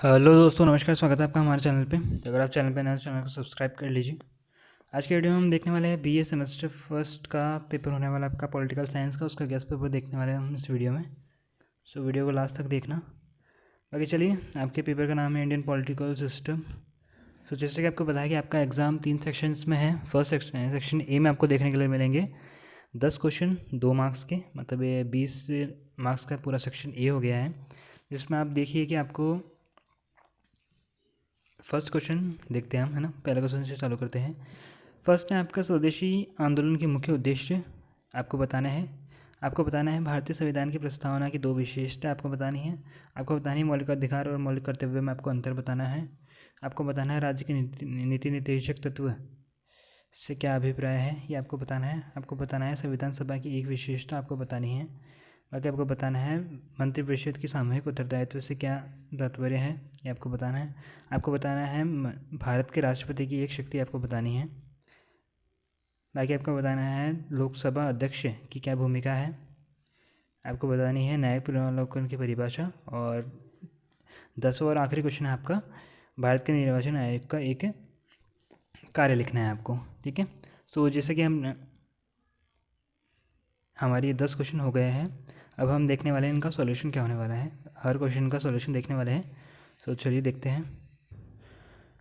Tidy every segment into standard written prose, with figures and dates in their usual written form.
Hello दोस्तों, नमस्कार। स्वागत है आपका हमारे चैनल पे। तो अगर आप चैनल पे नए हैं तो चैनल को सब्सक्राइब कर लीजिए। आज के वीडियो में हम देखने वाले हैं बीए सेमेस्टर फर्स्ट का पेपर होने वाला आपका पॉलिटिकल साइंस का, उसका गेस्ट पेपर देखने वाले हैं हम इस वीडियो में। सो वीडियो को लास्ट तक देखना। बाकी चलिए, आपके पेपर का नाम है इंडियन पॉलिटिकल सिस्टम। सो जैसे कि आपको पता है कि आपका एग्ज़ाम 3 सेक्शंस में है। फर्स्ट सेक्शन ए में आपको देखने के लिए मिलेंगे 10 क्वेश्चन 2 मार्क्स के, मतलब ये 20 मार्क्स का पूरा सेक्शन ए हो गया है, जिसमें आप देखिए कि आपको फर्स्ट क्वेश्चन देखते हैं हम, है ना। पहले क्वेश्चन से चालू करते हैं। फर्स्ट है आपका स्वदेशी आंदोलन के मुख्य उद्देश्य आपको बताना है। आपको बताना है भारतीय संविधान की प्रस्तावना की 2 विशेषता आपको बतानी है। आपको बतानी है मौलिक अधिकार और मौलिक कर्तव्य में आपको अंतर बताना है। आपको बताना है राज्य के नीति निर्देशक तत्व से क्या अभिप्राय है, ये आपको बताना है। आपको बताना है संविधान सभा की एक विशेषता आपको बतानी है। बाकी आपको बताना है मंत्रिपरिषद की सामूहिक उत्तरदायित्व से क्या तात्पर्य है, ये आपको बताना है। आपको बताना है भारत के राष्ट्रपति की एक शक्ति आपको बतानी है। बाकी आपको बताना है लोकसभा अध्यक्ष की क्या भूमिका है। आपको बतानी है न्यायिक पुनरावलोकन की परिभाषा। और 10वां और आखिरी क्वेश्चन है आपका भारत के निर्वाचन आयोग का एक कार्य लिखना है आपको। ठीक है। सो जैसे कि हमारे 10 क्वेश्चन हो गए हैं। अब हम देखने वाले हैं इनका सॉल्यूशन क्या होने वाला है। हर क्वेश्चन का सॉल्यूशन देखने वाले हैं। सो चलिए देखते हैं।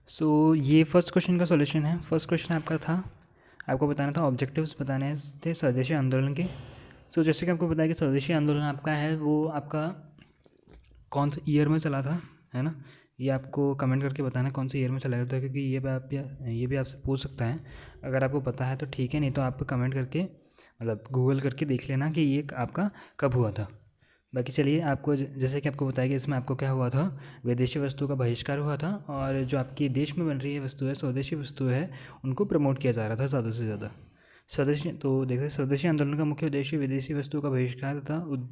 सो ये फर्स्ट क्वेश्चन का सॉल्यूशन है। फर्स्ट क्वेश्चन आपका था, आपको बताना था ऑब्जेक्टिव्स बताने थे स्वदेशी आंदोलन के। सो जैसे कि आपको पता है कि स्वदेशी आंदोलन आपका है वो आपका कौन से ईयर में चला था, है ना। ये आपको कमेंट करके बताना है कौन से ईयर में चला था, क्योंकि ये भी आपसे पूछ सकता है। अगर आपको पता है तो ठीक है, नहीं तो आप कमेंट करके मतलब गूगल करके देख लेना कि ये आपका कब हुआ था। बाकी चलिए, आपको जैसे कि आपको बताया कि इसमें आपको क्या हुआ था, विदेशी वस्तु का बहिष्कार हुआ था, और जो आपकी देश में बन रही है वस्तु है, स्वदेशी वस्तु है, उनको प्रमोट किया जा रहा था ज़्यादा से ज़्यादा। स्वदेशी तो देखते स्वदेशी आंदोलन का मुख्य उद्देश्य विदेशी वस्तु का बहिष्कार तथा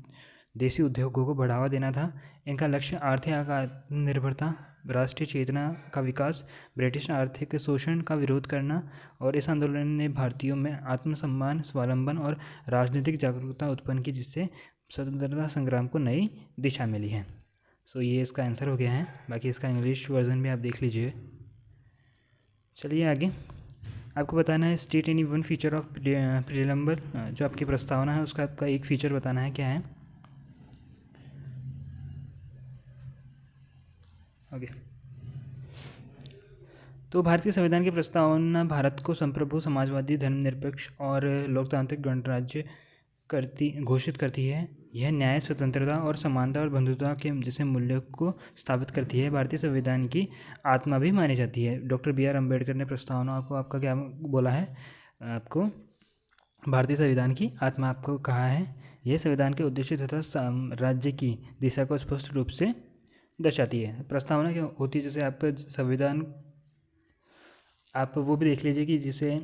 देसी उद्योगों को बढ़ावा देना था। इनका लक्ष्य आर्थिक आत्मनिर्भरता, राष्ट्रीय चेतना का विकास, ब्रिटिश आर्थिक शोषण का विरोध करना, और इस आंदोलन ने भारतीयों में आत्मसम्मान, स्वावलंबन और राजनीतिक जागरूकता उत्पन्न की, जिससे स्वतंत्रता संग्राम को नई दिशा मिली है। सो ये इसका आंसर हो गया है। बाकी इसका इंग्लिश वर्जन भी आप देख लीजिए। चलिए आगे, आपको बताना है state any one feature of preamble, जो आपकी प्रस्तावना है उसका आपका एक फीचर बताना है, क्या है। ओके। तो भारतीय संविधान की प्रस्तावना भारत को संप्रभु, समाजवादी, धर्मनिरपेक्ष और लोकतांत्रिक गणराज्य घोषित करती है। यह न्याय, स्वतंत्रता और समानता और बंधुता के जैसे मूल्यों को स्थापित करती है। भारतीय संविधान की आत्मा भी मानी जाती है। डॉक्टर बी आर अम्बेडकर ने प्रस्तावना को आपका क्या बोला है, आपको भारतीय संविधान की आत्मा आपको कहा है। यह संविधान के उद्देश्य तथा राज्य की दिशा को स्पष्ट रूप से दर्शाती है। प्रस्तावना क्या होती है, जैसे आपका संविधान आप वो भी देख लीजिए कि जिसे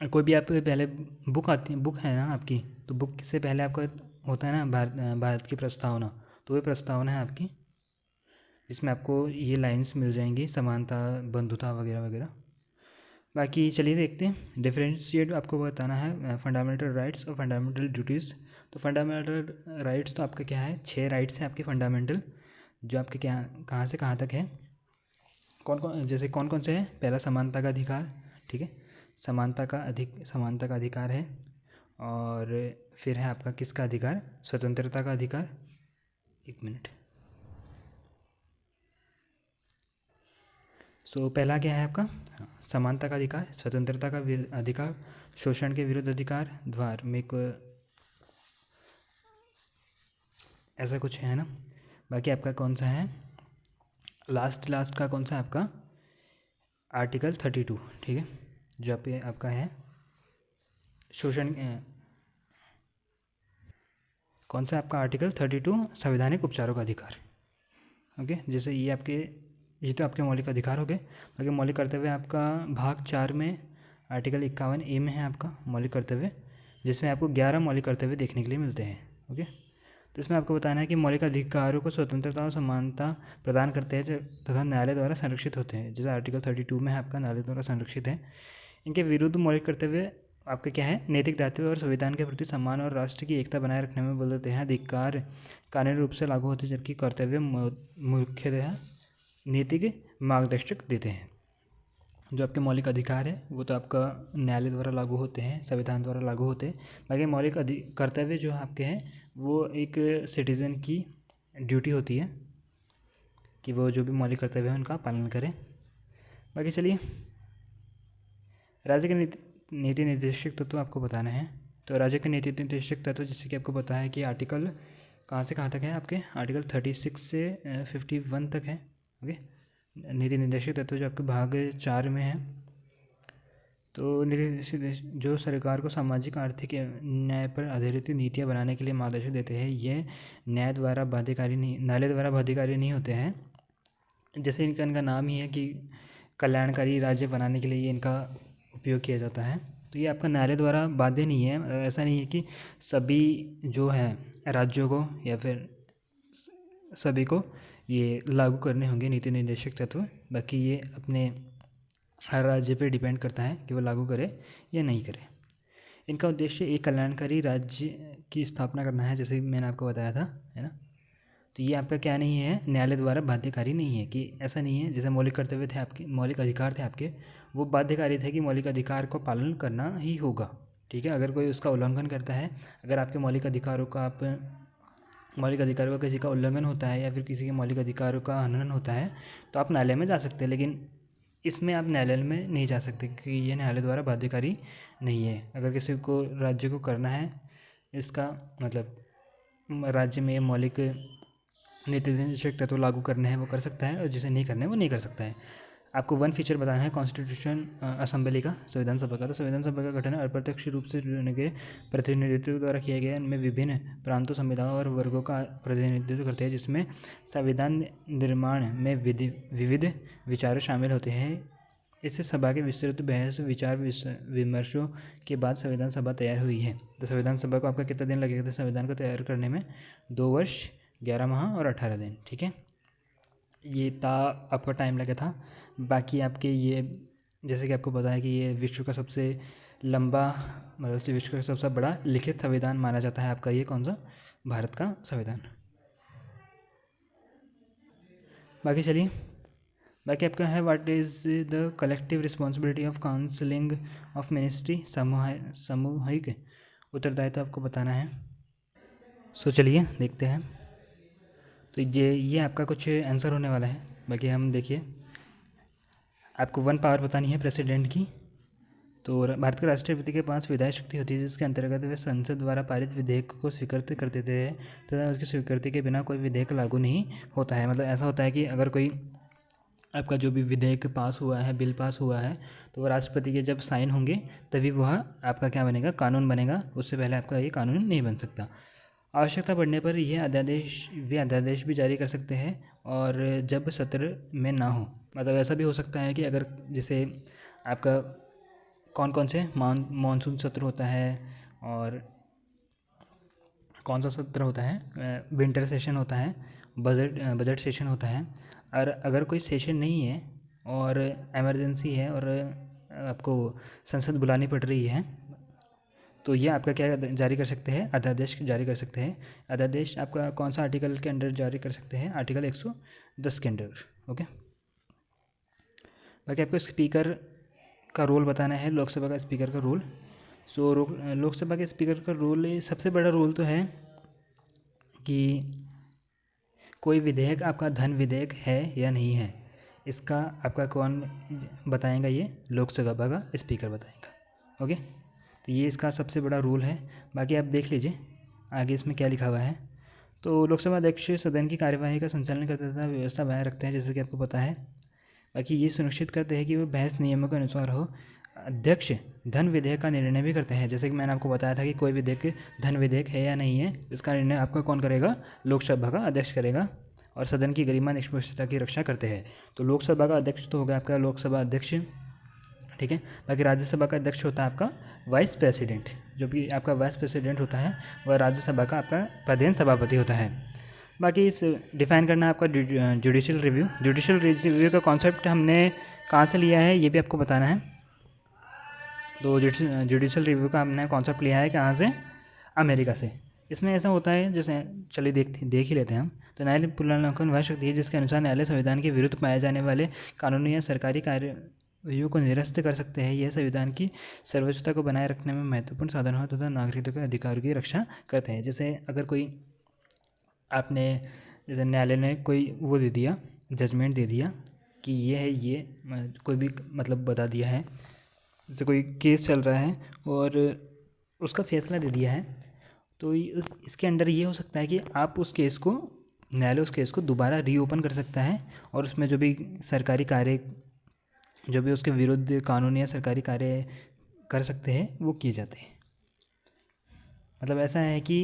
कोई भी आप पहले बुक आती बुक है ना आपकी, तो बुक से पहले आपका होता है ना भारत की प्रस्तावना। तो वो प्रस्तावना है आपकी, जिसमें आपको ये लाइंस मिल जाएंगी, समानता, बंधुता वगैरह वगैरह। बाकी चलिए देखते हैं। डिफरेंशिएट आपको बताना है फंडामेंटल राइट्स और फंडामेंटल ड्यूटीज़। तो फंडामेंटल राइट्स तो आपका क्या है, 6 राइट्स हैं आपके फंडामेंटल, जो आपके क्या कहाँ से कहाँ तक है। कौन कौन से हैं। पहला समानता का अधिकार, ठीक है, समानता का अधिकार है। और फिर है आपका किसका अधिकार, स्वतंत्रता का अधिकार। एक मिनट। सो पहला क्या है आपका, समानता का अधिकार, स्वतंत्रता का अधिकार, शोषण के विरुद्ध अधिकार, धार्मिक, ऐसा कुछ है ना। बाकी आपका कौन सा है, लास्ट का कौन सा है आपका, आर्टिकल 32, ठीक है, जो आपका है शोषण, कौन सा आपका आर्टिकल 32, संवैधानिक उपचारों का अधिकार। ओके, जैसे ये तो आपके मौलिक अधिकार हो गए। बाकी मौलिक कर्तव्य आपका भाग 4 में आर्टिकल 51 ए में है आपका मौलिक कर्तव्य, जिसमें आपको 11 मौलिक कर्तव्य देखने के लिए मिलते हैं। ओके, तो इसमें आपको बताना है कि मौलिक अधिकारों को स्वतंत्रता और समानता प्रदान करते हैं तथा न्यायालय द्वारा संरक्षित होते हैं। जैसे आर्टिकल 32 में है आपका न्यायालय द्वारा संरक्षित है। इनके विरुद्ध मौलिक कर्तव्य आपके क्या है, नैतिक दायित्व और संविधान के प्रति सम्मान और राष्ट्र की एकता बनाए रखने में बोल देते हैं। अधिकार कानूनी रूप से लागू होते, जबकि कर्तव्य मुख्यतः नीतिक मार्गदर्शक देते हैं। जो आपके मौलिक अधिकार है वो तो आपका न्यायालय द्वारा लागू होते हैं, संविधान द्वारा लागू होते हैं। बाकी मौलिक कर्तव्य जो आपके हैं वो एक सिटीज़न की ड्यूटी होती है कि वो जो भी मौलिक कर्तव्य है उनका पालन करें। बाकी चलिए, राज्य के नीति निर्देशक तत्व आपको बताना है। तो राज्य के नीति निर्देशक तत्व जैसे कि आपको पता है कि आर्टिकल कहाँ से कहाँ तक है, आपके आर्टिकल 36 से 51 तक है। ओके, नीति निर्देशक तत्व जो आपके भाग 4 में है। तो नीति निर्देशक जो सरकार को सामाजिक आर्थिक न्याय पर आधारित नीतियाँ बनाने के लिए मार्गदर्शन देते हैं, ये न्यायालय द्वारा बाध्यकारी नहीं होते हैं। जैसे इनका नाम ही है कि कल्याणकारी राज्य बनाने के लिए ये इनका उपयोग किया जाता है। तो ये आपका न्यायालय द्वारा बाध्य नहीं है। ऐसा नहीं है कि सभी जो हैं राज्यों को या फिर सभी को ये लागू करने होंगे नीति निर्देशक तत्व। बाकी ये अपने हर राज्य पे डिपेंड करता है कि वो लागू करे या नहीं करे। इनका उद्देश्य एक कल्याणकारी राज्य की स्थापना करना है, जैसे मैंने आपको बताया था, है ना। तो ये आपका क्या नहीं है, न्यायालय द्वारा बाध्यकारी नहीं है। कि ऐसा नहीं है जैसे मौलिक कर्तव्य थे आपके, मौलिक अधिकार थे आपके, वो बाध्यकारी थे कि मौलिक अधिकार को पालन करना ही होगा। ठीक है, अगर कोई उसका उल्लंघन करता है, अगर आपके मौलिक अधिकारों का किसी का उल्लंघन होता है या फिर किसी के मौलिक अधिकारों का हनन होता है, तो आप न्यायालय में जा सकते हैं। लेकिन इसमें आप न्यायालय में नहीं जा सकते क्योंकि ये न्यायालय द्वारा बाध्यकारी नहीं है। अगर किसी को राज्य को करना है, इसका मतलब राज्य में मौलिक नीति निर्देशक तत्व लागू करने हैं वो कर सकता है, और जिसे नहीं करने वो नहीं कर सकता है। आपको वन फीचर बताना है कॉन्स्टिट्यूशन असेंबली का, संविधान सभा का। तो संविधान सभा का गठन अप्रत्यक्ष रूप से चुने गए प्रतिनिधित्व द्वारा किया गया। इनमें विभिन्न प्रांतों, समुदायों और वर्गों का प्रतिनिधित्व करते हैं, जिसमें संविधान निर्माण में विविध विचार शामिल होते हैं। इससे सभा के विस्तृत बहस विचार विमर्शों के बाद संविधान सभा तैयार हुई है। तो संविधान सभा को आपका कितना दिन लगेगा था संविधान को तैयार करने में? 2 वर्ष 11 माह और 18 दिन। ठीक है, ये था आपका टाइम लगा था। बाकी आपके ये जैसे कि आपको पता है कि ये विश्व का सबसे लंबा, मतलब से विश्व का सबसे बड़ा लिखित संविधान माना जाता है आपका ये कौन सा? भारत का संविधान। बाकी चलिए, बाकी आपका है what is the collective responsibility of counselling of ministry, सामूहिक उत्तरदायित्व आपको बताना है। सो चलिए देखते हैं। तो ये आपका कुछ आंसर होने वाला है। बाकी हम देखिए, आपको 1 पावर बतानी है प्रेसिडेंट की। तो भारत के राष्ट्रपति के पास विधायी शक्ति होती है, जिसके अंतर्गत वे संसद द्वारा पारित विधेयक को स्वीकृत कर देते हैं तथा उसकी स्वीकृति के बिना कोई विधेयक लागू नहीं होता है। मतलब ऐसा होता है कि अगर कोई आपका जो भी विधेयक पास हुआ है, बिल पास हुआ है, तो वो राष्ट्रपति के जब साइन होंगे तभी वह आपका क्या बनेगा? कानून बनेगा। उससे पहले आपका ये कानून नहीं बन सकता। आवश्यकता पड़ने पर यह अध्यादेश भी जारी कर सकते हैं, और जब सत्र में ना हो। मतलब ऐसा भी हो सकता है कि अगर जैसे आपका कौन कौन से मानसून सत्र होता है, और कौन सा सत्र होता है, विंटर सेशन होता है, बजट सेशन होता है। और अगर कोई सेशन नहीं है और इमरजेंसी है और आपको संसद बुलानी पड़ रही है, तो ये आपका क्या जारी कर सकते हैं? अध्यादेश जारी कर सकते हैं। अध्यादेश आपका कौन सा आर्टिकल के अंडर जारी कर सकते हैं? आर्टिकल 110 के अंडर। ओके, बाकी आपको स्पीकर का रोल बताना है, लोकसभा का स्पीकर का रोल। सो लोकसभा के स्पीकर का रोल, सबसे बड़ा रोल तो है कि कोई विधेयक आपका धन विधेयक है या नहीं है, इसका आपका कौन बताएगा? ये लोकसभा का स्पीकर बताएगा। ओके, तो ये इसका सबसे बड़ा रूल है। बाकी आप देख लीजिए आगे इसमें क्या लिखा हुआ है। तो लोकसभा अध्यक्ष सदन की कार्यवाही का संचालन करते तथा व्यवस्था बनाए रखते हैं, जैसे कि आपको पता है। बाकी ये सुनिश्चित करते हैं कि वो बहस नियमों के अनुसार हो। अध्यक्ष धन विधेयक का निर्णय भी करते हैं, जैसे कि मैंने आपको बताया था कि कोई विधेयक धन विधेयक है या नहीं है, इसका निर्णय आपका कौन करेगा? लोकसभा का अध्यक्ष करेगा, और सदन की गरिमा निष्पक्षता की रक्षा करते हैं। तो लोकसभा का अध्यक्ष तो होगा आपका लोकसभा अध्यक्ष, ठीक है। बाकी राज्यसभा का अध्यक्ष होता है आपका वाइस प्रेसिडेंट। जो भी आपका वाइस प्रेसिडेंट होता है वह राज्यसभा का आपका प्रधान सभापति होता है। बाकी इस डिफाइन करना है आपका जुडिशियल रिव्यू। जुडिशियल रिव्यू का कॉन्सेप्ट हमने कहाँ से लिया है ये भी आपको बताना है। तो जुडिशियल रिव्यू का हमने कॉन्सेप्ट लिया है कहाँ से? अमेरिका से। इसमें ऐसा होता है, जैसे चलिए देख ही लेते हैं हम। तो न्यायालय पुनर्विलोकन वह शक्ति है जिसके अनुसार न्यायालय संविधान के विरुद्ध पाए जाने वाले कानूनी या सरकारी कार्यों को निरस्त कर सकते हैं। यह संविधान की सर्वोच्चता को बनाए रखने में महत्वपूर्ण साधन हो तथा नागरिकों के अधिकारों की रक्षा करते हैं। जैसे अगर कोई आपने, जैसे न्यायालय ने कोई वो दे दिया, जजमेंट दे दिया कि ये है, ये कोई भी मतलब बता दिया है, जैसे कोई केस चल रहा है और उसका फैसला दे दिया है, तो इसके अंडर ये हो सकता है कि आप उस केस को, न्यायालय उस केस को दोबारा रीओपन कर सकता है और उसमें जो भी सरकारी कार्य, जो भी उसके विरुद्ध कानूनी या सरकारी कार्य कर सकते हैं वो किए जाते हैं। मतलब ऐसा है कि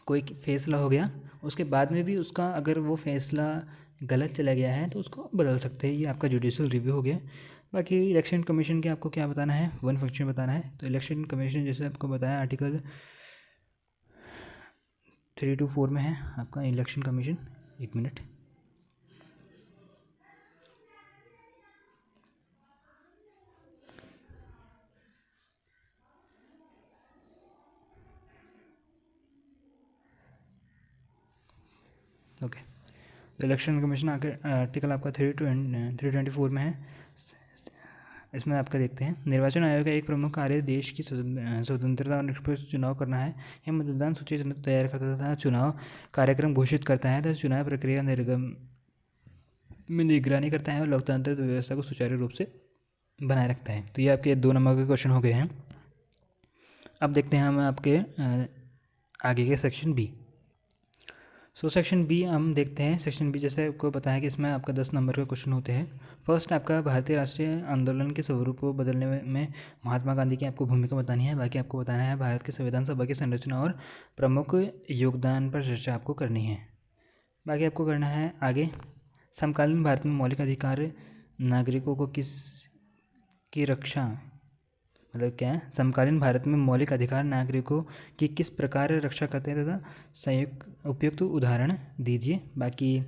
कोई फैसला हो गया, उसके बाद में भी उसका अगर वो फैसला गलत चला गया है तो उसको बदल सकते हैं। ये आपका जुडिशल रिव्यू हो गया। बाकी इलेक्शन कमीशन के आपको क्या बताना है, वन फंक्शन बताना है। तो इलेक्शन कमीशन जैसे आपको बताया आर्टिकल 324 में है आपका इलेक्शन कमीशन। एक मिनट, ओके। तो इलेक्शन कमीशन आर्टिकल आपका 324 में है। इसमें आपका देखते हैं, निर्वाचन आयोग का एक प्रमुख कार्य देश की स्वतंत्रता और निष्पक्ष चुनाव करना है। यह मतदान सूची तैयार करता तथा चुनाव कार्यक्रम घोषित करता है तथा चुनाव प्रक्रिया निर्गम में निगरानी करता है और लोकतांत्रिक व्यवस्था को सुचारू रूप से बनाए रखता है। तो ये आपके 2 नंबर के क्वेश्चन हो गए हैं। अब देखते हैं हम आपके आगे के section B. So section B हम देखते हैं। सेक्शन बी जैसे आपको पता है कि इसमें आपका 10 नंबर के क्वेश्चन होते हैं। फर्स्ट आपका भारतीय राष्ट्रीय आंदोलन के स्वरूप को बदलने में महात्मा गांधी की आपको भूमिका बतानी है। बाकी आपको बताना है भारत के संविधान सभा की संरचना और प्रमुख योगदान पर चर्चा आपको करनी है। बाकी आपको करना है आगे, समकालीन भारत में मौलिक अधिकार नागरिकों को किस की रक्षा, मतलब क्या है, समकालीन भारत में मौलिक अधिकार नागरिकों की किस प्रकार रक्षा करते हैं तथा संयुक्त उपयुक्त उदाहरण दीजिए। बाकी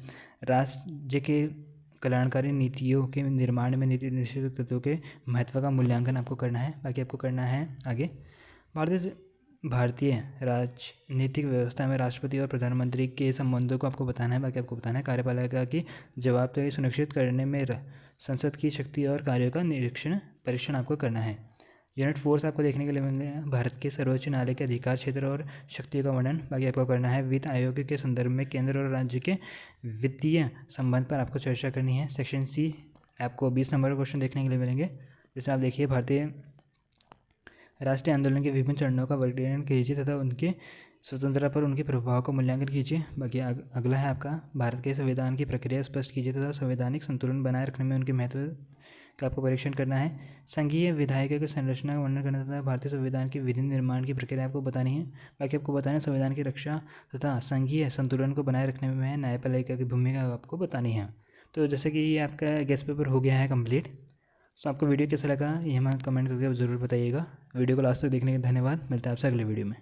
राज्य के कल्याणकारी नीतियों के निर्माण में नीति निश्चित तत्वों के महत्व का मूल्यांकन आपको करना है। बाकी आपको करना है आगे, भारतीय राजनीतिक व्यवस्था में राष्ट्रपति और प्रधानमंत्री के संबंधों को आपको बताना है। बाकी आपको बताना है कार्यपालिका की जवाबदेही सुनिश्चित करने में संसद की शक्ति और कार्यों का परीक्षण आपको करना है। यूनिट 4 से आपको देखने के लिए मिलेगा भारत के सर्वोच्च न्यायालय के अधिकार क्षेत्र और शक्तियों का वर्णन। बाकी आपको करना है वित्त आयोग के संदर्भ में केंद्र और राज्य के वित्तीय संबंध पर आपको चर्चा करनी है। सेक्शन सी आपको 20 नंबर क्वेश्चन देखने के लिए मिलेंगे, जिसमें आप देखिए भारतीय राष्ट्रीय आंदोलन के विभिन्न चरणों का वर्णन कीजिए तथा उनके स्वतंत्रता पर उनके प्रभाव का मूल्यांकन कीजिए। बाकी अगला है आपका भारत के संविधान की प्रक्रिया स्पष्ट कीजिए तथा संवैधानिक संतुलन बनाए रखने में उनके महत्व का आपको परीक्षण करना है। संघीय विधायिका की संरचना का वर्णन करना तथा भारतीय संविधान के विधि निर्माण की प्रक्रिया आपको बतानी है। बाकी आपको बताना है संविधान की रक्षा तथा संघीय संतुलन को बनाए रखने में न्यायपालिका की भूमिका आपको बतानी है। तो जैसे कि ये आपका गेस्ट पेपर हो गया है कंप्लीट। तो आपको वीडियो कैसा लगा ये हमें कमेंट करके ज़रूर बताइएगा। वीडियो को लास्ट तक देखने के धन्यवाद। मिलता है आपसे अगले वीडियो में।